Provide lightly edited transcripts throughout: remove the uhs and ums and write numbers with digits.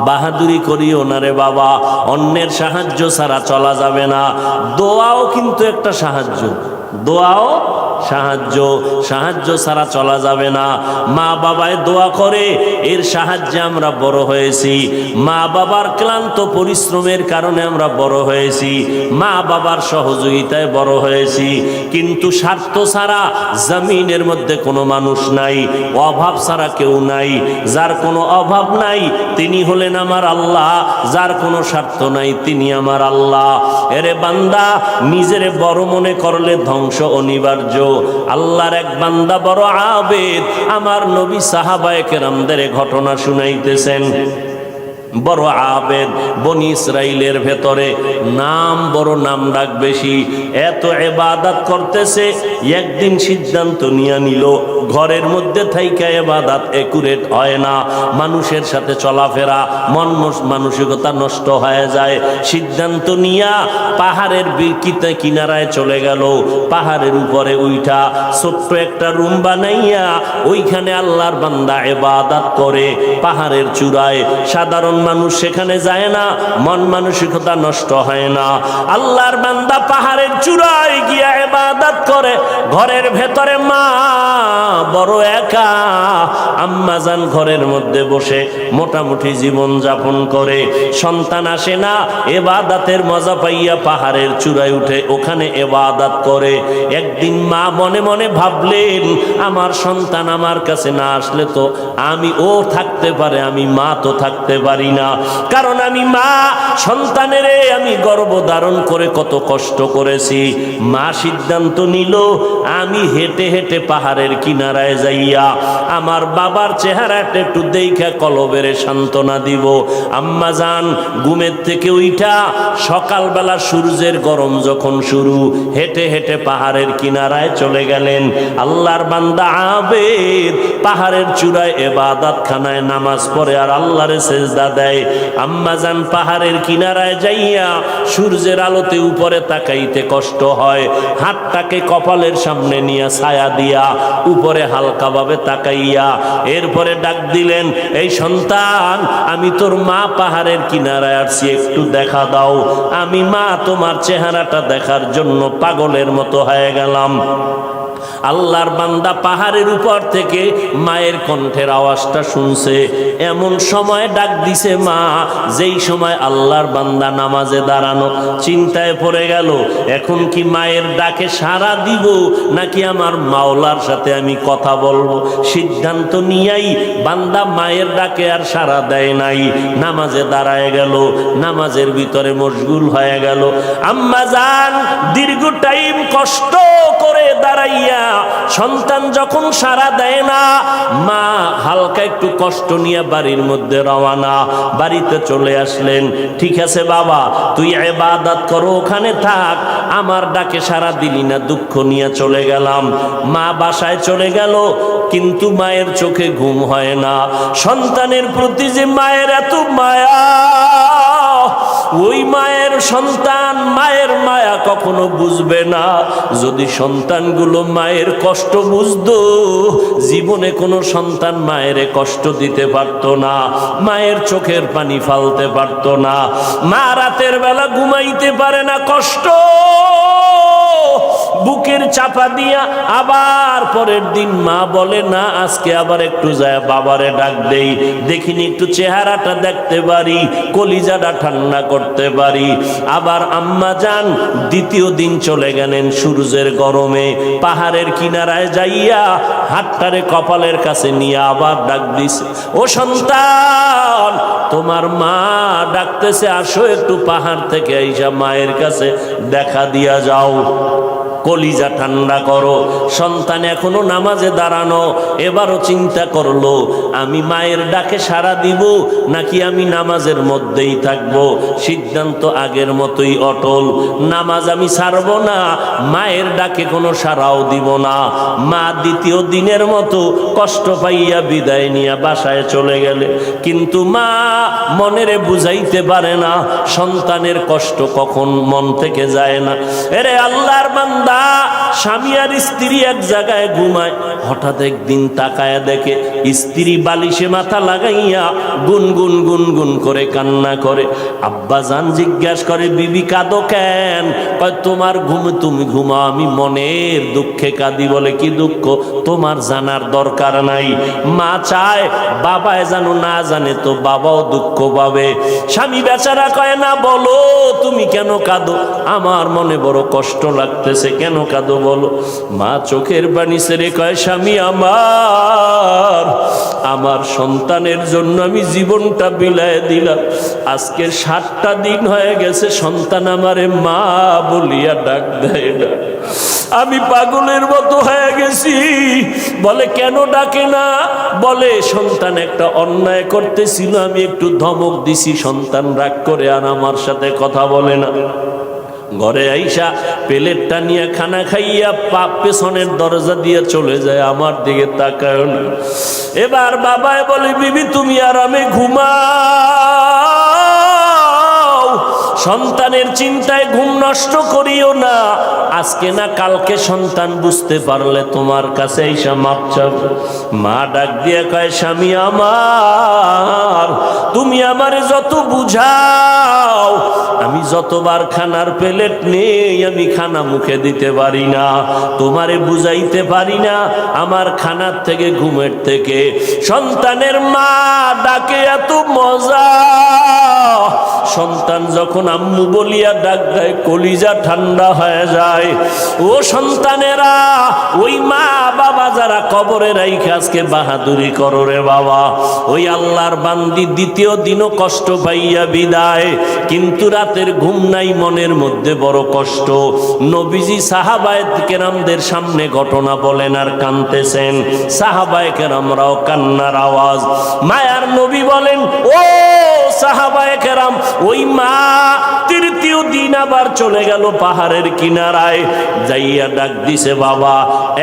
বাহাদুরি করিও না রে বাবা, অন্যের সাহায্য ছাড়া চলা যাবে না। দোয়াও কিন্তু একটা সাহায্য, দোয়াও সাহায্য, সাহায্য ছাড়া চলা যাবে না। মা বাবায় দোয়া করে, এর সাহায্যে আমরা বড় হয়েছি। মা বাবার ক্লান্ত পরিশ্রমের কারণে আমরা বড় হয়েছি, মা বাবার সহযোগিতায় বড় হয়েছি। কিন্তু স্বার্থ ছাড়া জমিনের মধ্যে কোনো মানুষ নাই, অভাব ছাড়া কেউ নাই। যার কোনো অভাব নাই তিনি হলেন আমার আল্লাহ, যার কোনো স্বার্থ নাই তিনি আমার আল্লাহ। এরে বান্দা, নিজেরে বড় মনে করলে ধ্বংস অনিবার্য। আল্লাহর এক বান্দা বড় আবেদ, আমার নবী সাহাবায়ে কেরামদের ঘটনা শুনাইতেছেন। বড় আবেদ, বনি ইসরাইলের ভেতরে নাম বড়, নাম ডাক বেশি, এত ইবাদত করতেছে। একদিন সিদ্ধান্ত নিয়ে নিল, ঘরের মধ্যে থাইকা ইবাদত একুরেট হয় না, মানুষের সাথে চলাফেরা, মন মানসিকতা নষ্ট হয়ে যায়। সিদ্ধান্ত নিয়া পাহাড়ের কিনারায় চলে গেল। পাহাড়ের উপরে উইঠা ছোট্ট একটা রুম বানাইয়া ওইখানে আল্লাহর বান্দা ইবাদত করে। পাহাড়ের চূড়ায় সাধারণ মানুষ সেখানে যায় না, মন মানসিকতা নষ্ট হয় না। আল্লাহর বান্দা পাহাড়ের চূড়ায় গিয়া ইবাদত করে। ঘরের ভেতরে মা বড় একা, আম্মা জান ঘরের মধ্যে বসে মোটামুটি জীবন যাপন করে। সন্তান আসে না, ইবাদতের মজা পাইয়া পাহাড়ের চূড়ায় উঠে ওখানে ইবাদত করে। একদিন মা মনে মনে ভাবলেন, আমার সন্তান আমার কাছে না আসলে তো আমি ও থাকতে পারে, আমি মা তো থাকতে পারি না। কারণ আমি মা, সন্তানের আমি গর্ভ ধারণ করে কত কষ্ট করেছি। মা সিদ্ধান্ত নিল, আমি হেঁটে হেঁটে পাহাড়ের কিনারায় যাইয়া আমার বাবার চেহারাটা একটু দেখা কলবের সান্ত্বনা দিব। আম্মা জান ঘুমের থেকে উঠা সকালবেলা সূর্যের গরম যখন শুরু, হেঁটে হেঁটে পাহাড়ের কিনারায় চলে গেলেন। আল্লাহর বান্দা আবেদ পাহাড়ের চূড়ায় ইবাদত খানায় নামাজ পড়ে আর আল্লাহরে সেজদা দেয়। আম্মা জান পাহাড়ের কিনারায় যাইয়া সূর্যের আলোতে উপরে তাকাইতে কষ্ট হয়, হাতটাকে কপালের সামনে নিয়ে ছায়া দিয়া উপরে হালকাভাবে তাকাইয়া এরপরে ডাক দিলেন, এই সন্তান, আমি তোর মা পাহাড়ের কিনারায় আসছি, একটু দেখা দাও। আমি মা তোমার চেহারাটা দেখার জন্য পাগলের মতো হয়ে গেলাম। আল্লাহর বান্দা পাহাড়ের উপর থেকে মায়ের কণ্ঠের আওয়াজটা শুনছে। এমন সময় ডাক দিছে মা, যেই সময় আল্লাহর বান্দা নামাজে দাঁড়ানো। চিন্তায় পড়ে গেল, এখন কি মায়ের ডাকে সাড়া দিব নাকি আমার মাওলার সাথে আমি কথা বলবো। সিদ্ধান্ত নিয়াই বান্দা মায়ের ডাকে আর সাড়া দেয় নাই, নামাজে দাঁড়ায় গেল, নামাজের ভিতরে মশগুল হয়ে গেল। আম্মা জান দীর্ঘ টাইম কষ্ট করে দাঁড়াইয়া সন্তান যখন সাড়া দেয় না, মা হালকা একটু কষ্ট নিয়ে বাড়ির মধ্যে রওনা। বাড়িতে চলে আসলেন, ঠিক আছে বাবা, তুই ইবাদত করো, ওখানে থাক, আমার ডাকে সাড়া দিলি না, দুঃখ নিয়ে চলে গেলাম। মা বাসায় চলে গেল, কিন্তু মায়ের চোখে ঘুম হয় না। সন্তানের প্রতি যে মায়ের এত মায়া, ওই মায়ের সন্তান মায়ের মায়া কখনো বুঝবে না। যদি সন্তানগুলো মায়ের কষ্ট বুঝতো, জীবনে কোনো সন্তান মায়ের কষ্ট দিতে পারতো না, মায়ের চোখের পানি ফালতে পারতো না। মা রাতের বেলা ঘুমাইতে পারে না, কষ্ট বুকের চাপা দিয়া। আবার পরের দিন মা বলে, না আজকে আবার একটু যায় বাবারে ডাক দেই, দেখিনি একটু চেহারাটা দেখতে পারি, কলিজাটা ঠান্ডা করতে পারি। আবার আম্মা জান দ্বিতীয় দিন চলে গেলেন সূর্যের গরমে, পাহাড়ের কিনারায় যাইয়া হাতটারে কপালের কাছে নিয়ে আবার ডাক দিছে, ও সন্তান, তোমার মা ডাকতেছে, আসো একটু পাহাড় থেকে আইসা মায়ের কাছে দেখা দিয়া যাও, কলিজা ঠান্ডা করো। সন্তান এখনো নামাজে দাঁড়ানো, এবারও চিন্তা করলো, আমি মায়ের ডাকে সাড়া দিব নাকি আমি নামাজের মধ্যেই থাকবো। সিদ্ধান্ত আগের মতোই অটল, নামাজ আমি ছাড়বো না, মায়ের ডাকে কোনো সাড়াও দিব না। মা দ্বিতীয় দিনের মতো কষ্ট পাইয়া বিদায় নিয়ে বাসায় চলে গেলে, কিন্তু মা মনেরে বুঝাইতে পারে না, সন্তানের কষ্ট কখন মন থেকে যায় না। এরে আল্লাহর বান্দা, বেলা স্বামী আর স্ত্রী এক জায়গায় ঘুমায়, হঠাৎ একদিন তাকায় দেখে স্ত্রী বালিশে মাথা লাগাইয়া গুনগুন গুনগুন করে কান্না করে। আব্বাজান জিজ্ঞাসা করে, বিবি কাঁদো কেন? কয় তোমার ঘুম তুমি ঘুমাও, আমি মনের দুঃখে কাঁদি। বলে কি দুঃখ? তোমার জানার দরকার নাই। মা চায় বাবায় জানো, না জানে তো বাবাও দুঃখ পাবে। স্বামী বেচারা কয়, না বলো তুমি কেন কাঁদো? আমার মনে বড় কষ্ট লাগতেছে। কেন কাঁদো বলো? মা চোখের পানি ছেড়ে কয়, স্বামী আমার সন্তানের জন্য আমি জীবনটা বিলায় দিলাম। আজকের 7টা দিন হয়ে গেছে সন্তান আমারে মা বলিয়া ডাক দেয় না। আমি পাগলের মতো হয়ে গেছি। বলে কেন ডাকে না? বলে সন্তান একটা অন্যায় করতেছিল, আমি একটু ধমক দিছি, সন্তান রাগ করে আর আমার সাথে কথা বলে না। ঘরে আইসা প্লেটটা নিয়ে খানা খাইয়া পেছনের দরজা দিয়ে চলে যায়, আমার দিকে তাকায় না। এবার বাবায় বলে, বিবি তুমি আরামে ঘুমাও, সন্তানের চিন্তায় ঘুম নষ্ট করিও না। আজকে না কালকে সন্তান বুঝতে পারলে তোমার কাছে আইসা মাপ চাবে। মা ডাক দিয়ে কয়, স্বামী আমার তুমি আমারে যত বুঝাও, আমি যতবার খানার প্লেট নেই আমি খানা মুখে দিতে পারি না, তোমারে বুঝাইতে পারি না। আমার খানার থেকে ঘুমের থেকে সন্তানের মা ডাকে এত মজা। সন্তান যখন আম্মু বলিয়া ডাক দেয় কলিজা ঠান্ডা হয়ে যায়। ও সন্তানেরা, ওই মা বাবা যারা কবরে রাইখে আজকে বাহাদুরি করো রে বাবা, ওই আল্লাহর বান্দি দ্বিতীয় দিনও কষ্ট পাইয়া বিদায়, কিন্তু রাতের ঘুম নাই, মনের মধ্যে বড় কষ্ট। নবীজি সাহাবায়ে কেরামদের সামনে ঘটনা বলেন আর কাঁদতেছেন। সাহাবায়ে কেরামরাও কান্নার আওয়াজ। মায়ার নবী বলেন, ও সাহাবায়ে কেরাম, ওই মা তৃতীয় দিন আবার চলে গেল পাহাড়ের কিনারায়, যাইয়া ডাক দিছে, বাবা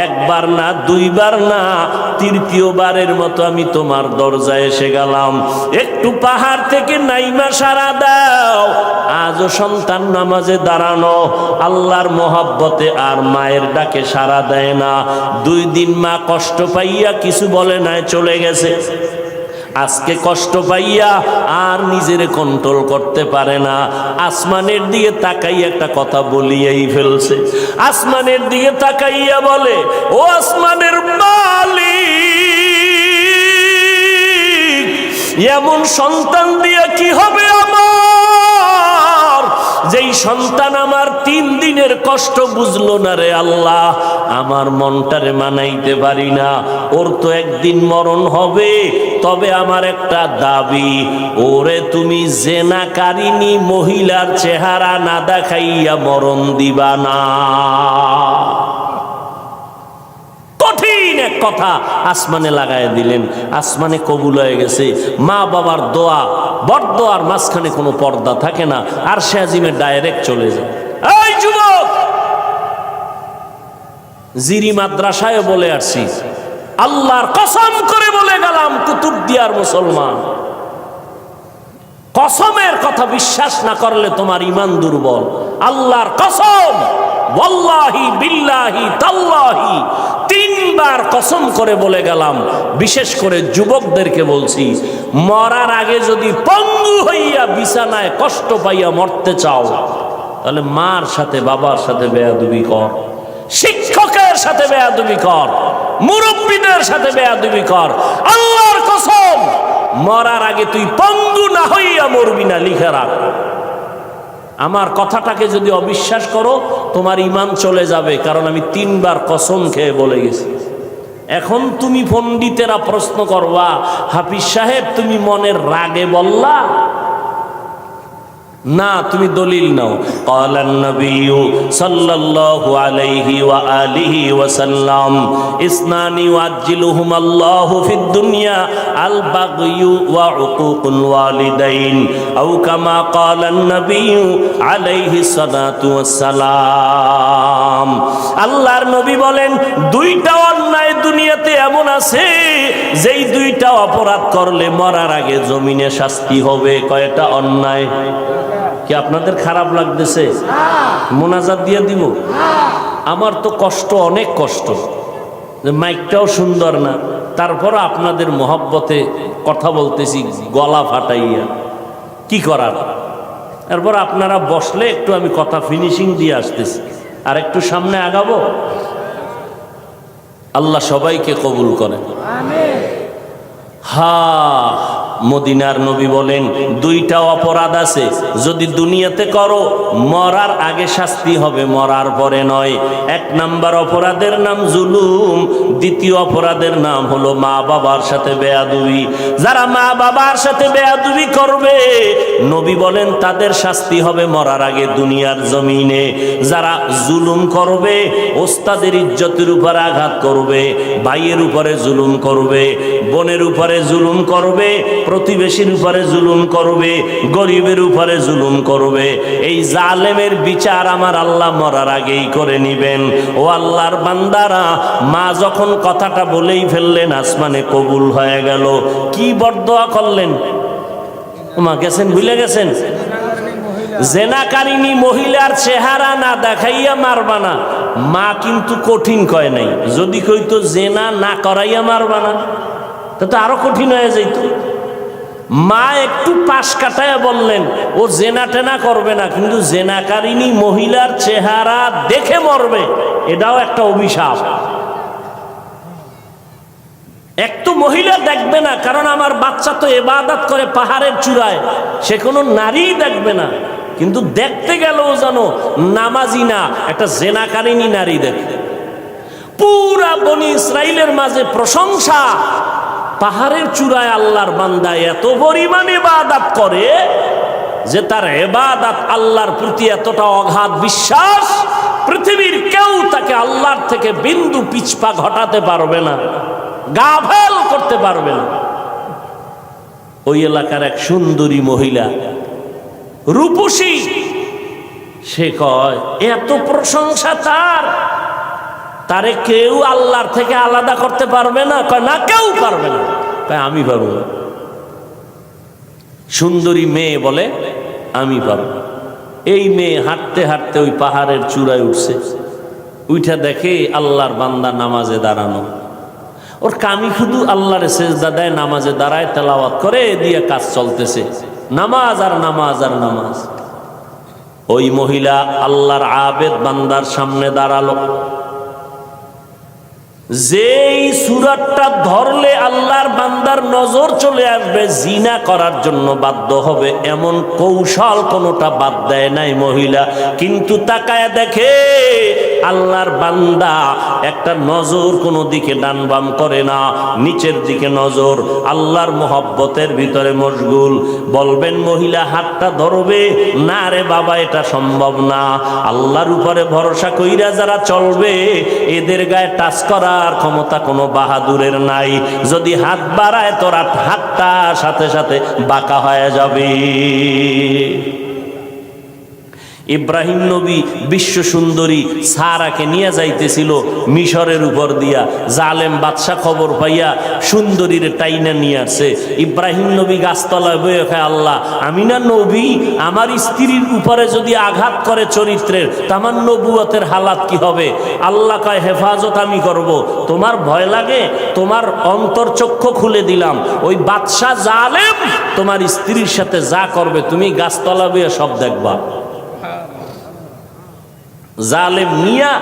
একবার না দুইবার না, তৃতীয়বারের মতো আমি তোমার দরজায় এসে গেলাম, একটু পাহাড় থেকে নাইমা সারা দাও। আজও সন্তান নামাজে দাঁড়ানো, আল্লাহর মহব্বতে আর মায়ের ডাকে সারা দেয় না। 2 দিন মা কষ্ট পাইয়া কিছু বলে নাই, চলে গেছে। আজকে কষ্ট পাইয়া আর নিজেরে কন্ট্রোল করতে পারে না, আসমানের দিকে তাকাইয়া একটা কথা বলিয়েই ফেলছে। আসমানের দিকে তাকাইয়া বলে, ও আসমানের মালিক, এমন সন্তান দিয়ে কি হবে আমার, যেই সন্তান আমার 3 দিনের কষ্ট বুঝলো না রে আল্লাহ। আমার মনটারে মানাইতে পারি না, ওর তো একদিন মরণ হবে। তবে আমার একটা দাবি, ওরে তুমি জেনাকারিনী মহিলার চেহারা না দেখাইয়া মরণ দিবা না। কঠিন এক কথা আসমানে লাগায় দিলেন, আসমানে কবুল হয়ে গেছে। মা বাবার দোয়া, বড়দোয়ার মাঝখানে কোনো পর্দা থাকে না, আর সে আজিমে ডাইরেক্ট চলে যায়। এই যুবক, জিরি মাদ্রাসায় বলে আসছি, আল্লাহর কসম করে বলে গেলাম, কুতুবদিয়ার মুসলমান, কসমের কথা বিশ্বাস না করলে তোমার ঈমান দুর্বল। আল্লাহর কসম, ওয়াল্লাহি বিল্লাহি তাল্লাহি, 3 বার কসম করে বলে গেলাম। বিশেষ করে যুবকদেরকে বলছি, মরার আগে যদি পঙ্গু হইয়া বিছানায় কষ্ট পাইয়া মরতে চাও, তাহলে মার সাথে বাবার সাথে বেয়াদবি কর, শিক্ষকের সাথে বেয়াদবি কর, মুরব্বীদের সাথে বেয়াদবি কর। আল্লাহর কসম, মরার আগে তুই পঙ্গু না হইয়া মরবি না, লিখে রাখ। আমার কথাটাকে যদি অবিশ্বাস করো, তোমার ঈমান চলে যাবে, কারণ আমি 3 বার কসম খেয়ে বলে গেছি। এখন তুমি পণ্ডিতেরা প্রশ্ন করবা, হাফিজ সাহেব তুমি মনের রাগে বললা না, তুমি দলিল নাও। ক্বালান নবিয়্যু সাল্লাল্লাহু আলাইহি ওয়া আলিহি ওয়া সাল্লাম, ইসনানি ওয়াজ্জিলুহুম আল্লাহু ফিদ দুনিয়া আল বাগয়ু ওয়া উকুকুল ওয়ালিদাইন, আও কামা ক্বালান নবিয়্যু আলাইহি সালাতু ওয়াস সালাম। আল্লাহর নবী বলেন, 2টা অন্যায় দুনিয়াতে এমন আছে, যেই 2টা অপরাধ করলে মরার আগে জমিনে শাস্তি হবে। কয়টা অন্যায়? কি আপনাদের খারাপ লাগতেছে? মোনাজাত দিয়ে দিব? আমার তো কষ্ট, অনেক কষ্ট, মাইকটাও সুন্দর না, তারপর আপনাদের মহব্বতে কথা বলতেছি গলা ফাটাইয়া, কি করার। তারপর আপনারা বসলে একটু আমি কথা ফিনিশিং দিয়ে আসতেছি, আর একটু সামনে আগাবো। আল্লাহ সবাইকে কবুল করেন। মদিনার নবী বলেন দুইটা অপরাধ আছে, যদি দুনিয়াতে করো মরার আগে শাস্তি হবে, মরার পরে নয়। এক নাম্বার অপরাধের নাম জুলুম, দ্বিতীয় অপরাধের নাম হলো মা বাবার সাথে বেয়াদবি। যারা মা বাবার সাথে বেয়াদবি করবে নবী বলেন তাদের শাস্তি হবে মরার আগে দুনিয়ার জমিনে। যারা জুলুম করবে, ওস্তাদের ইজ্জতের উপর আঘাত করবে, ভাইয়ের উপরে জুলুম করবে, বোনের উপরে জুলুম করবে, প্রতিবেশীর উপরে জুলুম করবে, গরিবের উপরে জুলুম করবে, এই জালেমের বিচার আমার আল্লাহ মরার আগেই করে নিবেন। ও আল্লাহর বান্দারা, মা যখন কথাটা বলেই ফেললেন আসমানে কবুল হয়ে গেল, কি বরদোয়া করলেন? মা গেছেন, ভুলে গেছেন? জেনাকারিনী মহিলার চেহারা না দেখাইয়া মারবা না। মা কিন্তু কঠিন কয় নাই, যদি কইতো জেনা না করাইয়া মারবা না তো আরো কঠিন হয়ে যাইত। মা একটু পাশ কাটায় বললেন ও জেনা টেনা করবে না, কিন্তু জেনাকারিনী মহিলার চেহারা দেখে মরবে, এটাও একটা অভিশাপ। এক তো মহিলা দেখবে না, কারণ আমার বাচ্চা তো ইবাদত করে পাহাড়ের চূড়ায়, সে কোনো নারী দেখবে না, কিন্তু দেখতে গেলেও জানো নামাজি না, একটা জেনাকারিনী নারী দেখে। পুরা বনি ইসরাইলের মাঝে প্রশংসা, পাহাড়ের চূড়ায় আল্লাহর বান্দা এত পরিমাণ ইবাদত করে যে তার ইবাদত আল্লাহর প্রতি এতটা অগাধ বিশ্বাস, পৃথিবীর কেউ তাকে আল্লাহর থেকে বিন্দু পিছপা ঘটাতে পারবে না, গাফেল করতে পারবে না। ওই এলাকার এক সুন্দরী মহিলা, রূপসী, সে কয় এত প্রশংসা তারে কেউ আল্লাহর থেকে আলাদা করতে পারবে না। কয় না, কেউ পারবে না। কয় আমি পারবো না। সুন্দরী মেয়ে বলে আমি পারবো। এই মেয়ে হাঁটতে হাঁটতে ওই পাহাড়ের চূড়ায় উঠছে, উঠা দেখে আল্লাহর বান্দা নামাজে দাঁড়ানো। ওর কামি শুধু আল্লাহর সেজদা দেয়, নামাজে দাঁড়ায়, তেলাওয়াত করে, এ দিয়ে কাজ চলতেছে, নামাজ আর নামাজ আর নামাজ। ওই মহিলা আল্লাহর আবেদ বান্দার সামনে দাঁড়ালো। যেই সূরাটা ধরলে আল্লাহর বান্দার নজর চলে আসবে, জিনা করার জন্য বাধ্য হবে, এমন কৌশল কোনোটা বাদ দেয় নাই মহিলা। কিন্তু তাকায় দেখে আল্লাহর বান্দা একটা নজর কোনো দিকে ডান বাম করে না, নিচের দিকে নজর, আল্লাহর মোহব্বতের ভিতরে মশগুল। বলবেন মহিলা হাতটা ধরবে না, রে বাবা এটা সম্ভব না। আল্লাহর উপরে ভরসা কইরা যারা চলবে এদের গায়ে টাচ করার ক্ষমতা কোনো বাহাদুরের নাই। যদি হাত বাড়ায় তোরা হাতটা সাথে সাথে বাঁকা হয়ে যাবে। ইব্রাহিম নবী বিশ্ব সুন্দরী সারাকে নিয়ে যাইতেছিল মিশরের উপর দিয়া, জালেম বাদশা খবর পাইয়া সুন্দরীর টাইনা নিয়ে আসছে। ইব্রাহিম নবী গাছতলায় বয়ে খায়, আল্লাহ আমি না নবী, আমার স্ত্রীর উপরে যদি আঘাত করে চরিত্রের, তামার নবুয়তের হালাত কি হবে? আল্লাহ কয় হেফাজত আমি করব, তোমার ভয় লাগে? তোমার অন্তর্চক্ষু খুলে দিলাম, ওই বাদশা জালেম তোমার স্ত্রীর সাথে যা করবে তুমি গাছতলা বয়ে সব দেখবা। জালেম মিয়া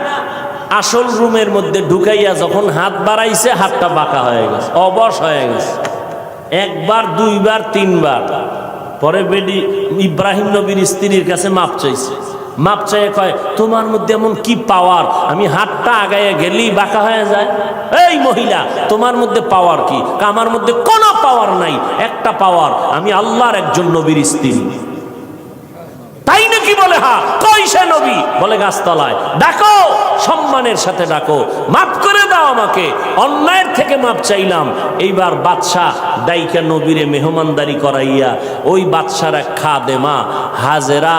আসল রুমের মধ্যে ঢুকাইয়া যখন হাত বাড়াইছে, হাতটা বাঁকা হয়ে গেছে, অবশ হয়ে গেছে, একবার দুইবার তিনবার। পরে বেডি ইব্রাহিম নবীর স্ত্রীর কাছে মাপ চাইছে। মাপ চাইয়ে কয় তোমার মধ্যে এমন কি পাওয়ার, আমি হাতটা আগাইয়া গেলেই বাঁকা হয়ে যায়? এই মহিলা তোমার মধ্যে পাওয়ার কি? আমার মধ্যে কোনো পাওয়ার নাই, একটা পাওয়ার, আমি আল্লাহর একজন নবীর স্ত্রী। তাই নাকি? বলে হ্যাঁ। কই সে নবী? বলে গাছতলায়। ডাকো, সম্মানের সাথে ডাকো, মাফ করে দাও আমাকে, অন্যায়ের থেকে মাপ চাইলাম। এইবার বাদশাহ দাইকা নবীরে মেহমানদারি করাইয়া ওই বাদশার এক খাদেমা হাজেরা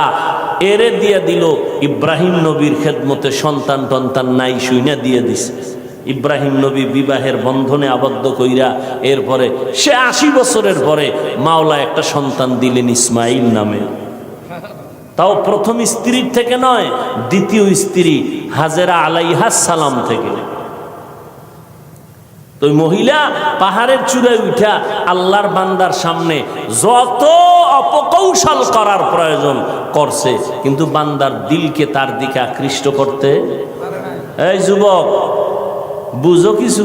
এরে দিয়ে দিল ইব্রাহিম নবীর খেদমতে। সন্তান টন্তান নাই, শুইনা দিয়ে দিছে। ইব্রাহিম নবী বিবাহের বন্ধনে আবদ্ধ কইরা এরপরে সে 80 বছরের পরে মাওলা একটা সন্তান দিলেন ইসমাইল নামে। তাও প্রথম স্ত্রীর থেকে নয়, দ্বিতীয় স্ত্রী হাজেরা আলাইহাস সালাম থেকে। তো মহিলা পাহাড়ের চূড়ায় উঠা আল্লাহর বান্দার সামনে যত অপকৌশল করার প্রয়োজন করছে, কিন্তু বান্দার দিলকে তার দিকে আকৃষ্ট করতে। এই যুবক, বুঝো কিছু,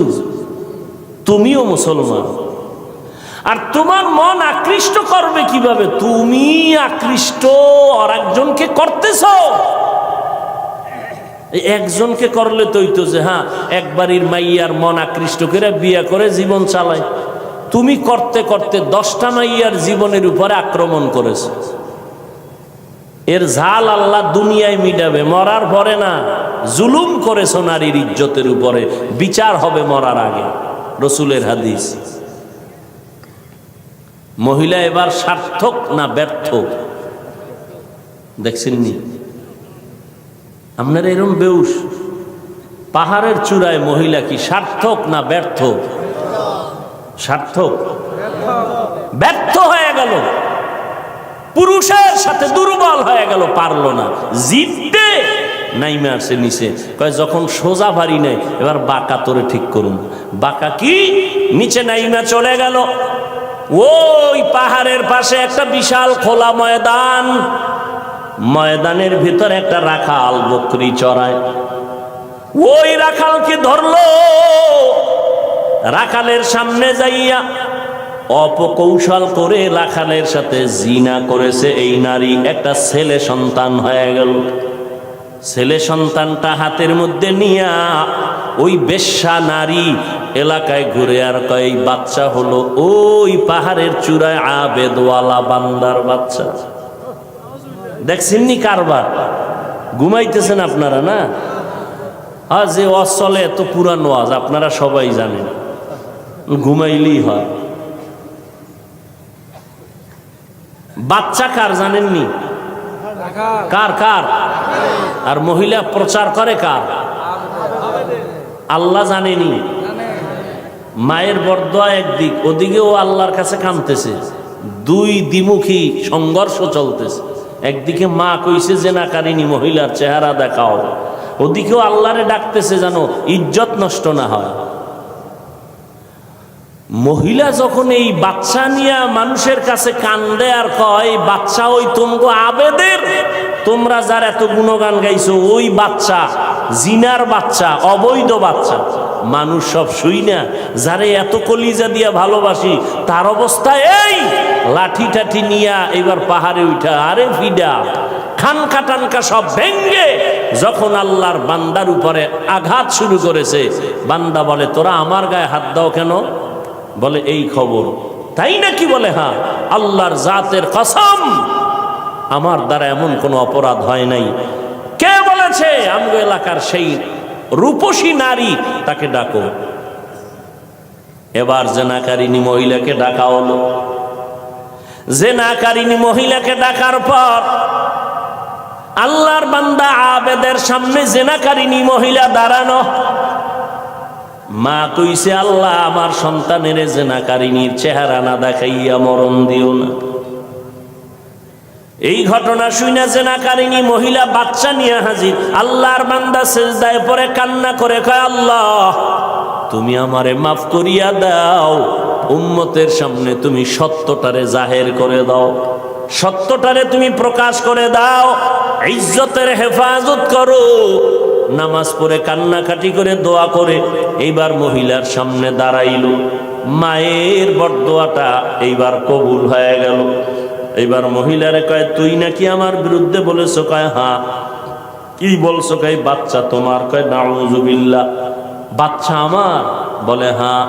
তুমিও মুসলমান, আর তোমার মন আকৃষ্ট করবে কিভাবে? তুমি আকৃষ্ট আর একজনকে করতেছ। একজনকে করলে তো যে হ্যাঁ একবারই মাইয়ার মন আকৃষ্ট করে বিয়ে করে জীবন চালায়। তুমি করতে করতে 10টা মাইয়ার জীবনের উপরে আক্রমণ করেছ। এর ঝাল আল্লাহ দুনিয়ায় মিটাবে, মরার পরে না। জুলুম করেছ নারীর ইজ্জতের উপরে, বিচার হবে মরার আগে, রসুলের হাদিস। মহিলা এবার সার্থক না ব্যর্থ দেখছেননি আপনারা? এরকম বেউস পাহাড়ের চূড়ায় মহিলা কি সার্থক না ব্যর্থ? সার্থক। ব্যর্থ হয়ে গেল, পুরুষের সাথে দুর্বল হয়ে গেল, পারলো না, জিততে নাইমে আসে নিচে। কয় যখন সোজা পারি নাই, এবার বাঁকা তোরে ঠিক করুন। বাঁকা কি? নিচে নাইমা চলে গেল। ওই পাহাড়ের পাশে একটা বিশাল খোলা ময়দান, ময়দানের ভিতর একটা রাখাল বকরি চড়ায়। ওই রাখালকে ধরলো, রাখালের সামনে যাইয়া অপকৌশল করে রাখালের সাথে জিনা করেছে এই নারী। একটা ছেলে সন্তান হয়ে গেল। ছেলে সন্তানটা হাতের মধ্যে নিয়া ওই বেশ্যা নারী এলাকায় ঘুরে আর কয় বাচ্চা হলো ওই পাহাড়ের চূড়ায় আবেদওয়ালা বান্দার বাচ্চা। দেখছেননি কারবার? ঘুমাইতেছেন আপনারা না? আর যে ওয়াজ চলে এত পুরান ওয়াজ আপনারা সবাই জানেন, ঘুমাইলেই হয়। বাচ্চা কার জানেননি? কার কার? আর মহিলা প্রচার করে কার? আল্লাহ জানেনি। মায়ের বরদোয়া একদিক, ওদিকেও আল্লাহর কাছে কাঁদতেছে। দুই দ্বিমুখী সংঘর্ষ চলতেছে। একদিকে মা কইছে জেনাকারিনী মহিলার চেহারা দেখাও, ওদিকেও আল্লাহরে ডাকতেছে যেন ইজ্জত নষ্ট না হয়। মহিলা যখন এই বাচ্চা নিয়ে মানুষের কাছে কান্দে আর কয় বাচ্চা ওই তোমগো আবেদের, তোমরা যার এত গুণগান গাইছো ওই বাচ্চা, জিনার বাচ্চা, অবৈধ বাচ্চা। মানুষ সব শুই না, যারে এত কলিজা দিয়া ভালোবাসি তার অবস্থা এই। লাঠি টাঠি নিয়া এবার পাহাড়ে উঠা, আরে ফিডা খানকা টানকা সব ভেঙ্গে যখন আল্লাহর বান্দার উপরে আঘাত শুরু করেছে, বান্দা বলে তোরা আমার গায়ে হাত দাও কেন? বলে এই খবর। তাই নাকি? বলে হ্যাঁ, আল্লাহর জাতের কসম আমার দ্বারা এমন কোনো অপরাধ হয় নাই। কে বলেছে? আমগো এলাকার সেই রূপসী নারী, তাকে ডাকো। এবার জেনাকারিনী মহিলাকে ডাকা হলো। জেনাকারিনী মহিলাকে ডাকার পর আল্লাহর বান্দা আবেদের সামনে জেনাকারিনী মহিলা দাঁড়ানো। মা কইছে আল্লাহ আমার সন্তানের জেনাকারিনীর চেহারা না দেখাইয়া মরণ দিও না। এই ঘটনা শুনে জেনাকারিনী মহিলা বাচ্চা নিয়ে হাজির। আল্লাহর বান্দা সেজদায় পড়ে কান্না করে কয় আল্লাহ তুমি আমারে মাফ করিয়া দাও, উম্মতের সামনে তুমি সত্যটারে জাহের করে দাও, সত্যটারে তুমি প্রকাশ করে দাও, ইজ্জতের হেফাজত করো। নামাজ পড়ে কান্নাকাটি করে দোয়া করে এইবার মহিলার সামনে দাঁড়াইল। মায়ের বরদোয়াটা এইবার কবুল হয়ে গেল। এইবার মহিলারে কয় তুই নাকি আমার বিরুদ্ধে বলেছো? কয় হ্যাঁ। কি বলছো? কয় বাচ্চা তোমার। কয় নাউযুবিল্লাহ, বাচ্চা আমার? বলে হ্যাঁ।